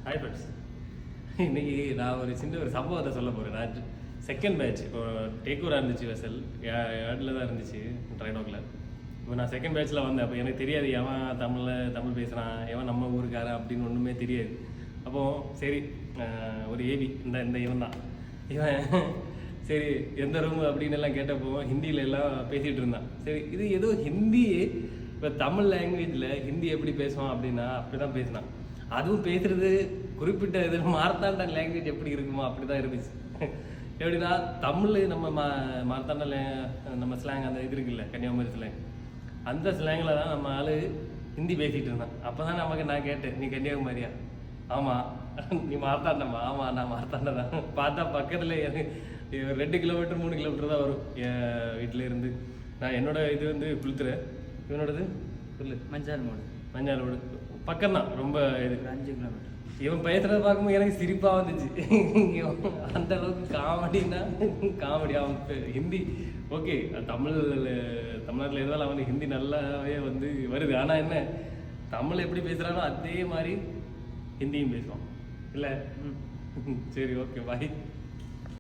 Hi friends, இன்னைக்கு நான் ஒரு சின்ன ஒரு சம்பவத்தை சொல்ல போகிறேன். நான் செகண்ட் பேட்ச் இப்போ டேக் ஓவராக இருந்துச்சு வெசல் ஏர்டில் தான் இருந்துச்சு ட்ரைடோக்கில். இப்போ நான் செகண்ட் பேட்ச்சில் வந்தேன். அப்போ எனக்கு தெரியாது எவன் தமிழ் பேசுகிறான், எவன் நம்ம ஊருக்காரன் அப்படின்னு ஒன்றுமே தெரியாது. அப்போது சரி ஒரு ஏவி இந்த இவன் தான் இவன் சரி எந்த ரூம் அப்படின்னு எல்லாம் கேட்டப்போ ஹிந்தியில் எல்லாம் பேசிகிட்டு இருந்தான். சரி இது ஏதோ ஹிந்தி, இப்போ தமிழ் லாங்குவேஜில் ஹிந்தி எப்படி பேசுவான் அப்படின்னா அப்படி தான் பேசினான். அதுவும் பேசுறது குறிப்பிட்ட இதில் மார்த்தாண்ட லாங்குவேஜ் எப்படி இருக்குமோ அப்படி தான் இருந்துச்சு. எப்படின்னா தமிழ் நம்ம மார்த்தாண்ட நம்ம ஸ்லாங் அந்த இது இருக்குல்ல, கன்னியாகுமரி ஸ்லாங், அந்த ஸ்லாங்கில் தான் நம்ம ஆள் ஹிந்தி பேசிகிட்டு இருந்தான். அப்போ தான் நான் கேட்டேன், நீ கன்னியாகுமரியா? ஆமாம். நீ மார்த்தாண்டமா? ஆமாம், நான் மார்த்தாண்ட தான். பார்த்தா பக்கத்தில் 2 கிலோமீட்டர் 3 கிலோமீட்டர் தான் வரும் என் வீட்டில் இருந்து. நான் என்னோட இது வந்து குளுத்துறை, இவனோடது சொல்லு மஞ்சால் மூடு பக்கம்தான், ரொம்ப இது 5 கிலோமீட்டர். இவன் பேசுறத பார்க்கும்போது எனக்கு சிரிப்பாக வந்துச்சு. அந்த அளவுக்கு காமெடின்னா காமெடி. அவன் ஹிந்தி ஓகே, தமிழ்நாட்டில் இருந்தாலும் அவனுக்கு ஹிந்தி நல்லாவே வந்து வருது. ஆனால் என்ன, தமிழ் எப்படி பேசுகிறானோ அதே மாதிரி ஹிந்தியும் பேசுவான் இல்லை. சரி, ஓகே, பாய்.